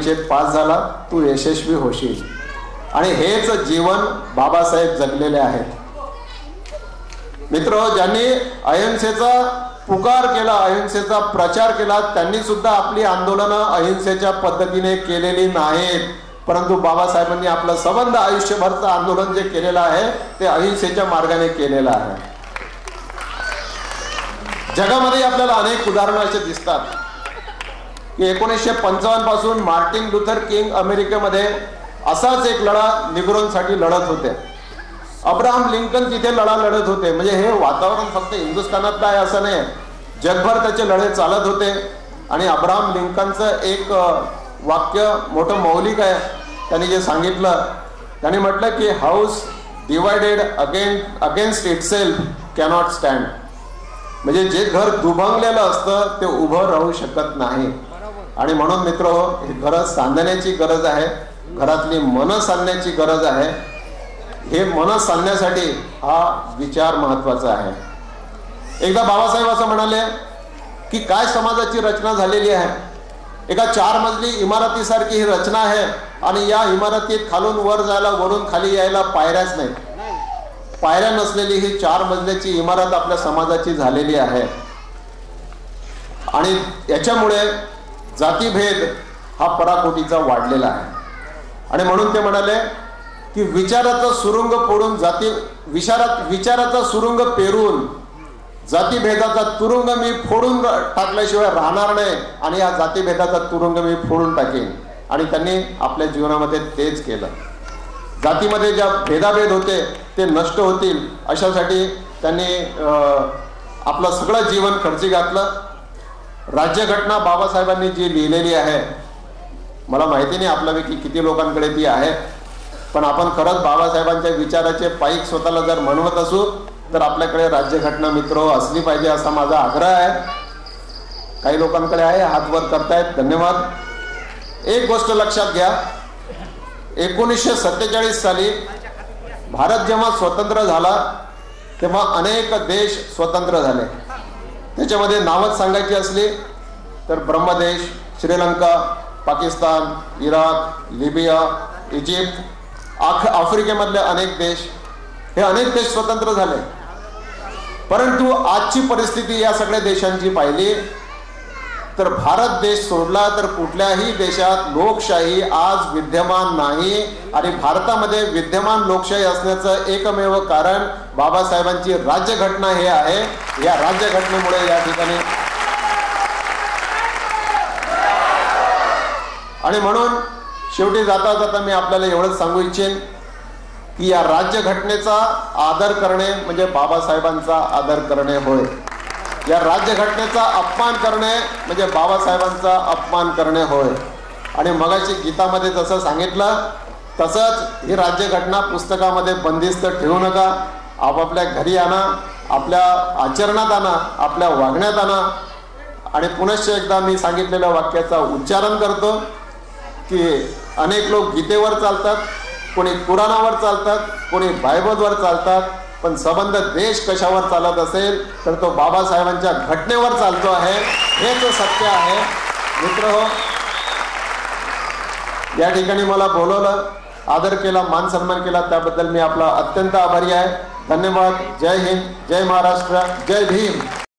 परीक्षेत पास झाला, तू यशस्वी होशील. आणि हेच जीवन बाबासाहेब जगलेले आहेत. मित्र, ज्यांनी अहिंसेचा पुकार केला, अहिंसेचा प्रचार केला, त्यांनी सुद्धा आपली आंदोलनं अहिंसेच्या पद्धतीने केलेली नाहीत. परंतु बाबासाहेबांनी आपलं संबंध आयुष्यभरचं आंदोलन जे केलेलं आहे ते अहिंसेच्या मार्गाने केलेलं आहे. जगामध्ये आपल्याला अनेक उदाहरणं असे दिसतात की 1955 पासून मार्टिन लुथर किंग अमेरिकेमध्ये असाच एक लढा निग्रोंसाठी लढत होते. अब्राहम लिंकन तिथे लढा लढत होते. म्हणजे हे वातावरण फक्त हिंदुस्थानातलं आहे असं नाही, जगभर त्याचे लढे चालत होते. आणि अब्राहम लिंकनचं एक वाक्य मोठं मौलिक आहे. त्यांनी जे सांगितलं, त्यांनी म्हटलं की house divided against itself cannot stand. म्हणजे जे घर दुभंगलेलं असतं ते उभं राहू शकत नाही. आणि म्हणून मित्र, हे घर सांधण्याची गरज आहे, घरातली मनं सांधण्याची गरज आहे. हे मन सांधण्यासाठी हा विचार महत्वाचा आहे. एकदा बाबासाहेब असं म्हणाले की काय समाजाची रचना झालेली आहे. एका 4 मजली इमारतीसारखी ही रचना आहे आणि या इमारतीत खालून वर जायला, वरून खाली यायला पायऱ्याच नाहीत. पायऱ्या नसलेली ही 4 मजल्याची इमारत आपल्या समाजाची झालेली आहे. आणि याच्यामुळे जातीभेद हा पराकोटीचा वाढलेला आहे. आणि म्हणून ते म्हणाले की विचाराचा सुरुंग फोडून विचाराचा सुरुंग पेरून जातीभेदाचा तुरुंग मी फोडून टाकल्याशिवाय राहणार नाही आणि या जातीभेदाचा तुरुंग मी फोडून टाकेन. आणि त्यांनी आपल्या जीवनामध्ये तेच केलं. जातीमध्ये ज्या भेदाभेद होते ते नष्ट होतील अशासाठी त्यांनी आपलं सगळं जीवन खर्ची घातलं. राज्यघटना बाबासाहेबांनी जी लिहिलेली आहे, मला माहिती नाही आपल्यापैकी किती लोकांकडे ती आहे, पण आपण खरंच बाबासाहेबांच्या विचाराचे पाईक स्वतःला जर म्हणवत असू तर आपल्याकडे राज्यघटना मित्र असली पाहिजे असा माझा आग्रह आहे. काही लोकांकडे आहे, हात वर करतायत, धन्यवाद. एक गोष्ट लक्षात घ्या, 1947 साली भारत जेव्हा स्वतंत्र झाला तेव्हा अनेक देश स्वतंत्र झाले. त्याच्यामध्ये नावच सांगायची असली तर ब्रह्मदेश, श्रीलंका, पाकिस्तान, इराक, लिबिया, इजिप्त, आफ्रिकेमधले अनेक देश, हे अनेक देश स्वतंत्र झाले. परंतु आजची परिस्थिती या सगळ्या देशांची पाहिली तर भारत देश सोडला तर कुठल्याही देशात लोकशाही आज विद्यमान नाही. आणि भारतामध्ये विद्यमान लोकशाही असण्याचं एकमेव कारण बाबासाहेबांची राज्यघटना हे आहे. या राज्यघटनेमुळे या ठिकाणी आणि म्हणून शेवटी जाता जाता मी आपल्याला एवढंच सांगू इच्छेन की या राज्यघटनेचा आदर करणे म्हणजे बाबासाहेबांचा आदर करणे होय. या राज्यघटनेचा अपमान करणे म्हणजे बाबासाहेबांचा अपमान करणे होय. आणि मगाशी गीतामध्ये जसं सांगितलं तसंच ही राज्यघटना पुस्तकामध्ये बंदिस्त ठेवू नका. आपापल्या घरी आणा, आपल्या आचरणात आणा, आपल्या वागण्यात आणा. आणि पुनश्च एकदा मी सांगितलेल्या वाक्याचा उच्चारण करतो की अनेक लोक गीतेवर चालतात, कोणी कुराणावर चालतात, कोणी बायबलवर चालतात, पण संबंध देश कशावर चालत असेल तर तो बाबासाहेबांच्या घटनेवर चालतो आहे. हेच सत्य आहे. मित्र, या ठिकाणी मला बोलवलं, आदर केला, मान सन्मान केला, त्याबद्दल मी आपला अत्यंत आभारी आहे. धन्यवाद. जय हिंद, जय महाराष्ट्र, जय भीम.